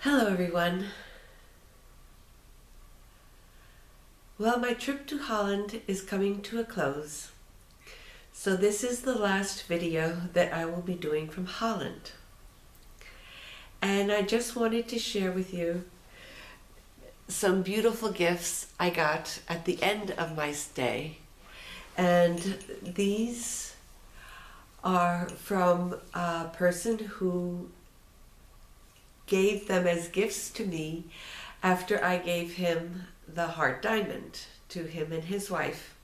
Hello everyone. Well, my trip to Holland is coming to a close. So this is the last video that I will be doing from Holland. And I just wanted to share with you some beautiful gifts I got at the end of my stay. And these are from a person who gave them as gifts to me after I gave him the heart diamond, to him and his wife.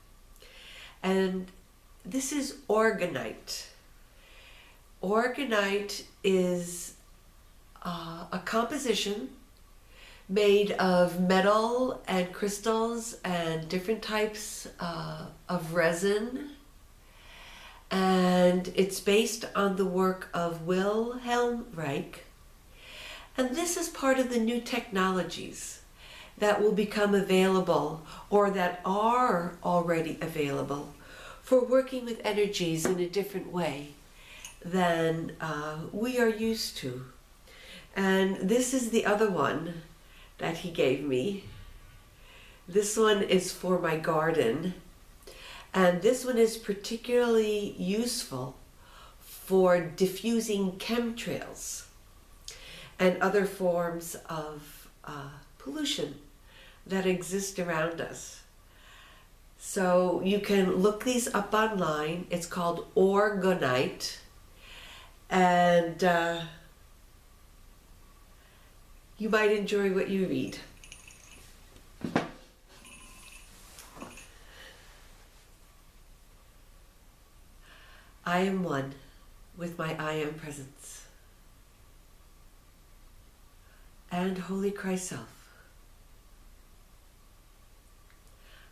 And this is ORGONITE. ORGONITE is a composition made of metal and crystals and different types of resin. And it's based on the work of Wilhelm Reich. And this is part of the new technologies that will become available, or that are already available, for working with energies in a different way than we are used to. And this is the other one that he gave me. This one is for my garden, and this one is particularly useful for diffusing chemtrails and other forms of pollution that exist around us. So you can look these up online. It's called ORGONITE, and you might enjoy what you read. I am one with my I Am presence and Holy Christ Self.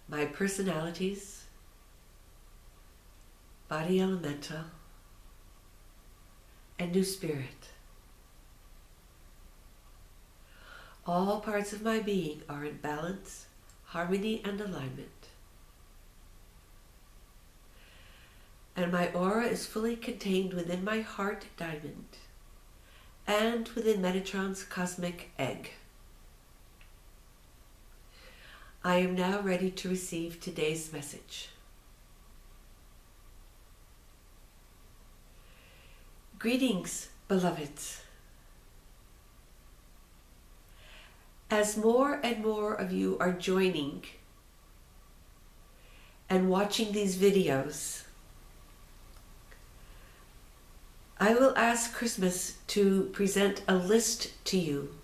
My personalities, body elemental, and new spirit. All parts of my being are in balance, harmony, and alignment. And my aura is fully contained within my heart diamond and within Metatron's cosmic egg. I am now ready to receive today's message. Greetings, beloveds. As more and more of you are joining and watching these videos, I will ask Christmas to present a list to you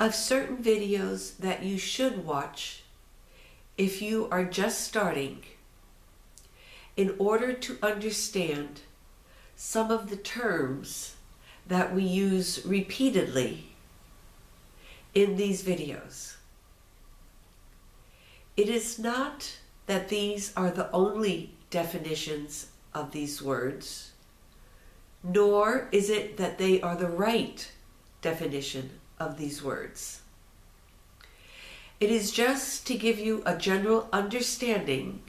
of certain videos that you should watch if you are just starting, in order to understand some of the terms that we use repeatedly in these videos. It is not that these are the only definitions of these words, nor is it that they are the right definition of these words. It is just to give you a general understanding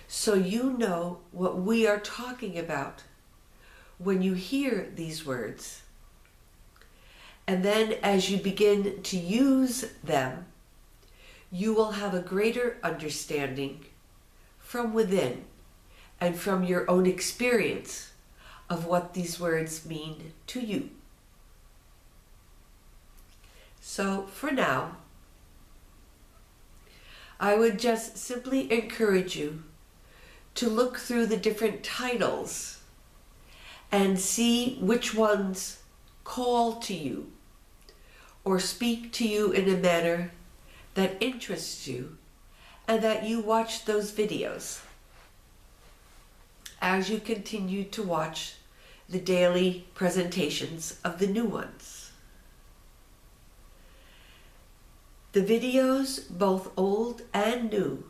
so you know what we are talking about when you hear these words. And then as you begin to use them, you will have a greater understanding from within and from your own experience of what these words mean to you. So for now, I would just simply encourage you to look through the different titles and see which ones call to you or speak to you in a manner that interests you, and that you watch those videos as you continue to watch the daily presentations of the new ones. The videos, both old and new,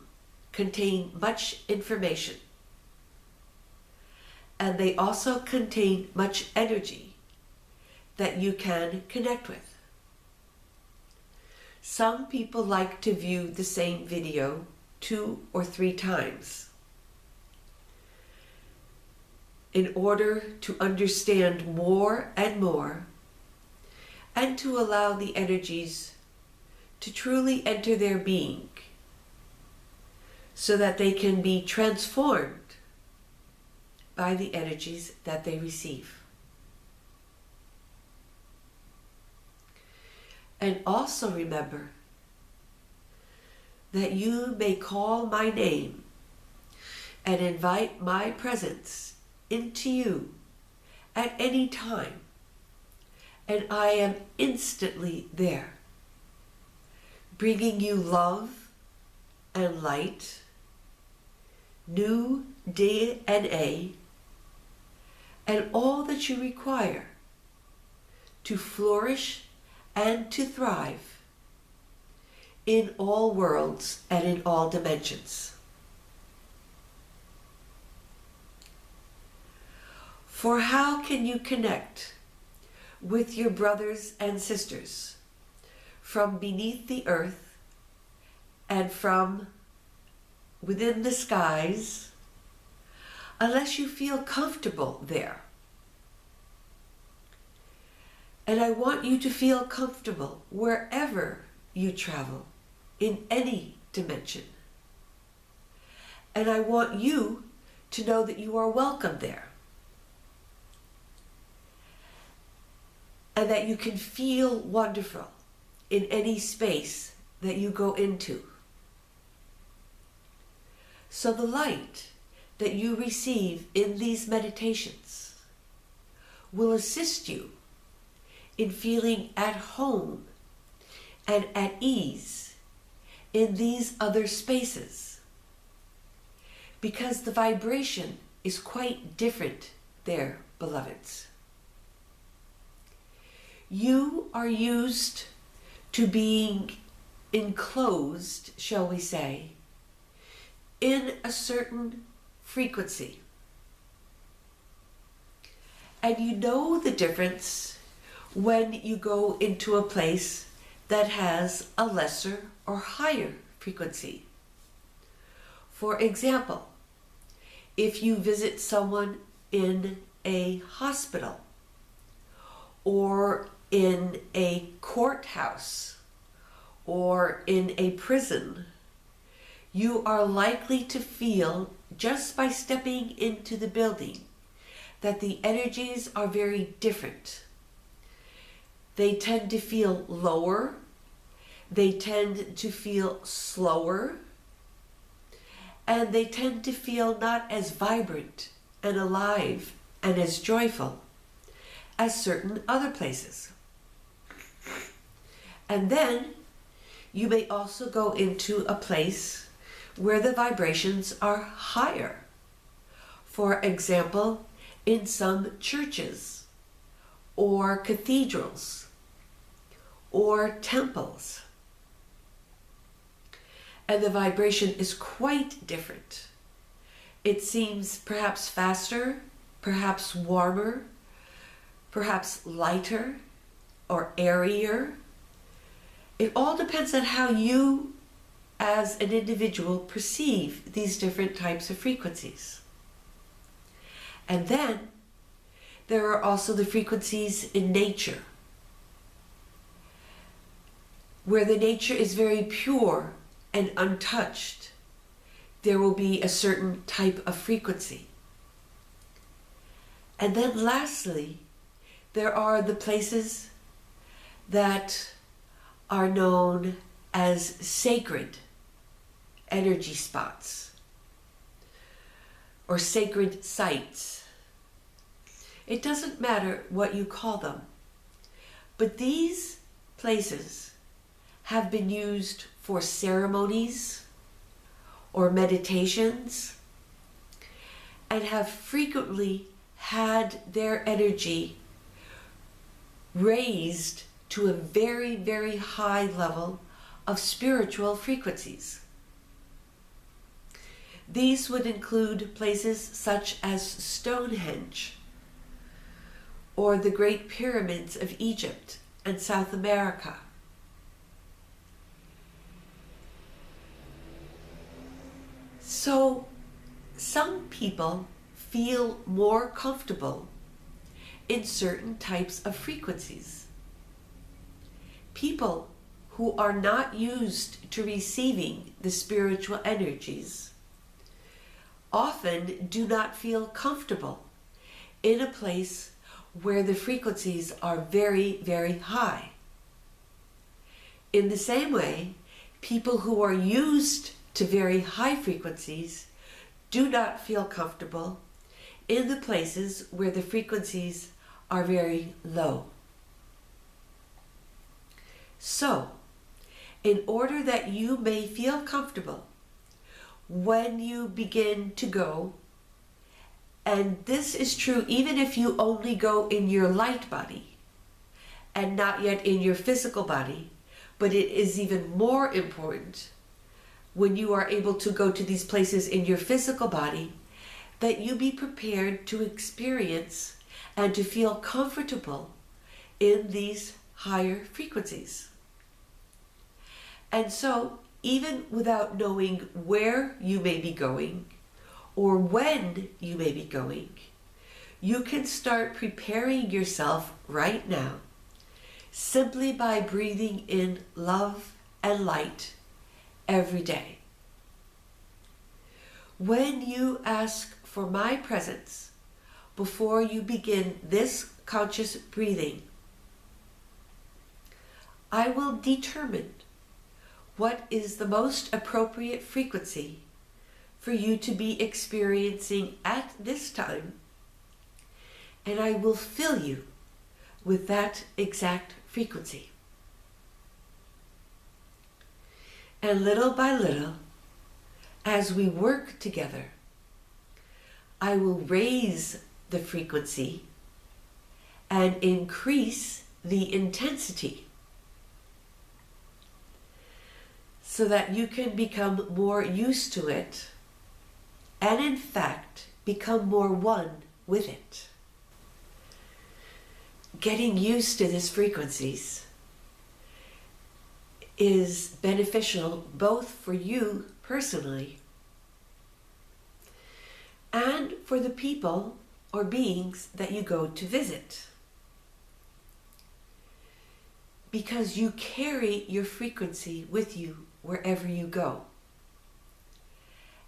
contain much information, and they also contain much energy that you can connect with. Some people like to view the same video 2 or 3 times in order to understand more and more and to allow the energies to truly enter their being so that they can be transformed by the energies that they receive. And also remember that you may call my name and invite my presence into you at any time, and I am instantly there, bringing you love and light, new DNA, and all that you require to flourish and to thrive in all worlds and in all dimensions. For how can you connect with your brothers and sisters from beneath the earth and from within the skies unless you feel comfortable there? And I want you to feel comfortable wherever you travel, in any dimension. And I want you to know that you are welcome there. And that you can feel wonderful in any space that you go into. So the light that you receive in these meditations will assist you in feeling at home and at ease in these other spaces, because the vibration is quite different there, beloveds. You are used to being enclosed, shall we say, in a certain frequency. And you know the difference when you go into a place that has a lesser or higher frequency. For example, if you visit someone in a hospital or in a courthouse or in a prison, you are likely to feel, just by stepping into the building, that the energies are very different. They tend to feel lower, they tend to feel slower, and they tend to feel not as vibrant and alive and as joyful as certain other places. And then you may also go into a place where the vibrations are higher. For example, in some churches or cathedrals or temples. And the vibration is quite different. It seems perhaps faster, perhaps warmer, perhaps lighter or airier. It all depends on how you as an individual perceive these different types of frequencies. And then there are also the frequencies in nature, where the nature is very pure and untouched. There will be a certain type of frequency. And then lastly, there are the places that are known as sacred energy spots or sacred sites. It doesn't matter what you call them, but these places have been used for ceremonies or meditations and have frequently had their energy raised to a very, very high level of spiritual frequencies. These would include places such as Stonehenge or the Great Pyramids of Egypt and South America. So some people feel more comfortable in certain types of frequencies. people who are not used to receiving the spiritual energies often do not feel comfortable in a place where the frequencies are very, very high. In the same way, people who are used to very high frequencies do not feel comfortable in the places where the frequencies are very low. So, in order that you may feel comfortable when you begin to go, and this is true even if you only go in your light body and not yet in your physical body, but it is even more important when you are able to go to these places in your physical body, that you be prepared to experience and to feel comfortable in these higher frequencies. And so, even without knowing where you may be going or when you may be going, you can start preparing yourself right now simply by breathing in love and light every day. When you ask for my presence before you begin this conscious breathing, I will determine what is the most appropriate frequency for you to be experiencing at this time, and I will fill you with that exact frequency. And little by little, as we work together, I will raise the frequency and increase the intensity so that you can become more used to it and in fact become more one with it. Getting used to these frequencies is beneficial both for you personally and for the people or beings that you go to visit. Because you carry your frequency with you wherever you go.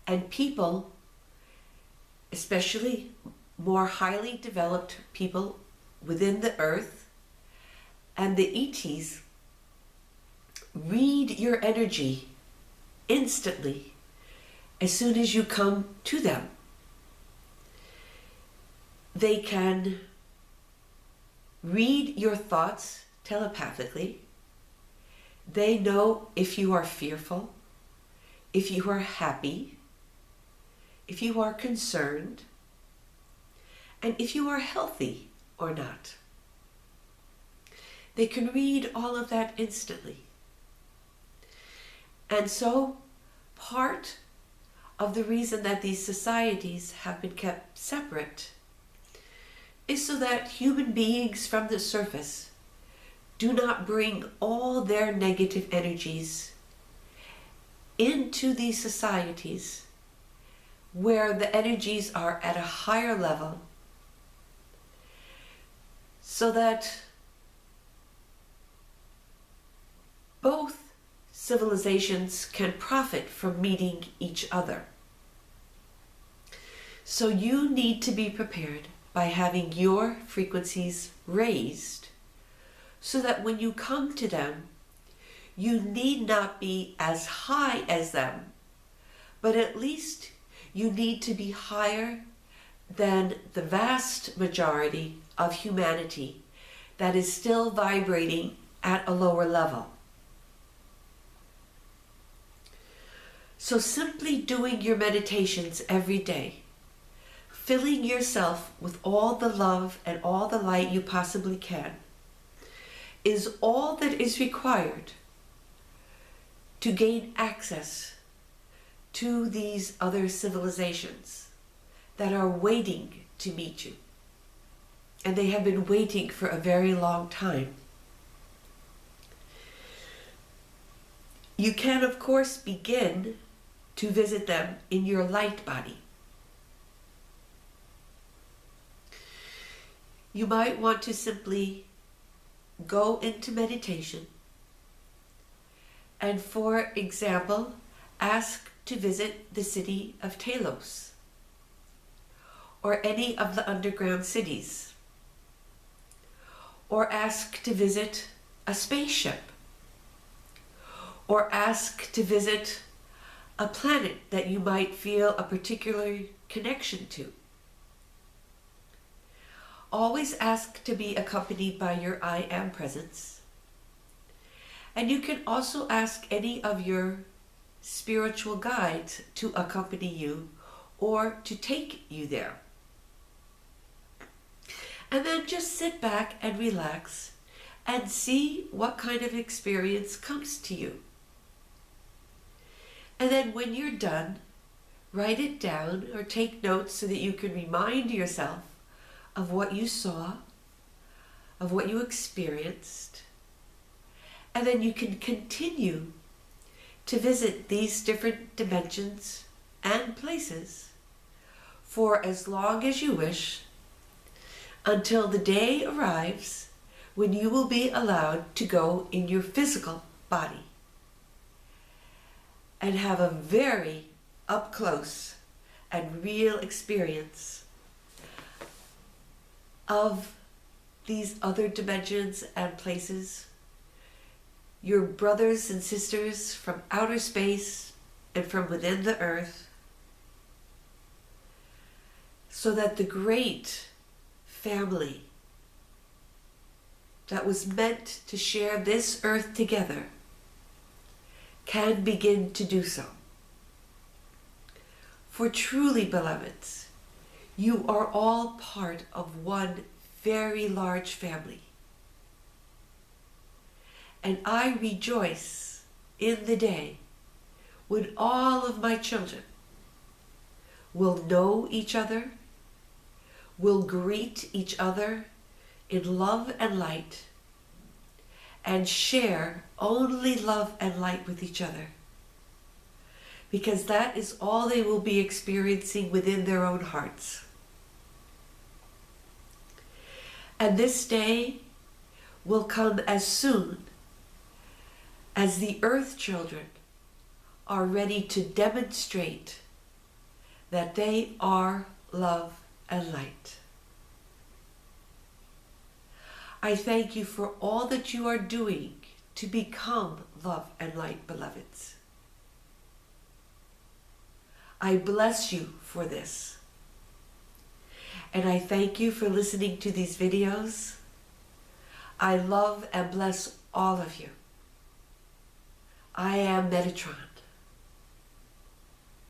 And people, especially more highly developed people within the earth and the ETs, read your energy instantly as soon as you come to them. They can read your thoughts telepathically. They know if you are fearful, if you are happy, if you are concerned, and if you are healthy or not. They can read all of that instantly. And so, part of the reason that these societies have been kept separate is so that human beings from the surface do not bring all their negative energies into these societies where the energies are at a higher level, so that both civilizations can profit from meeting each other. So you need to be prepared by having your frequencies raised so that when you come to them, you need not be as high as them, but at least you need to be higher than the vast majority of humanity that is still vibrating at a lower level. So simply doing your meditations every day, filling yourself with all the love and all the light you possibly can, is all that is required to gain access to these other civilizations that are waiting to meet you. And they have been waiting for a very long time. You can, of course, begin to visit them in your light body. You might want to simply go into meditation And for example, ask to visit the city of Talos, or any of the underground cities, or ask to visit a spaceship, or ask to visit a planet that you might feel a particular connection to. Always ask to be accompanied by your I Am presence. And you can also ask any of your spiritual guides to accompany you or to take you there. And then just sit back and relax and see what kind of experience comes to you. And then when you're done, write it down or take notes so that you can remind yourself of what you saw, of what you experienced. And then you can continue to visit these different dimensions and places for as long as you wish, until the day arrives when you will be allowed to go in your physical body and have a very up close and real experience of these other dimensions and places, your brothers and sisters from outer space and from within the earth, so that the great family that was meant to share this earth together can begin to do so. For truly, beloveds, you are all part of one very large family. And I rejoice in the day when all of my children will know each other, will greet each other in love and light, and share only love and light with each other. Because that is all they will be experiencing within their own hearts. And this day will come as soon as the earth children are ready to demonstrate that they are love and light. I thank you for all that you are doing to become love and light, beloveds. I bless you for this. And I thank you for listening to these videos. I love and bless all of you. I am Metatron.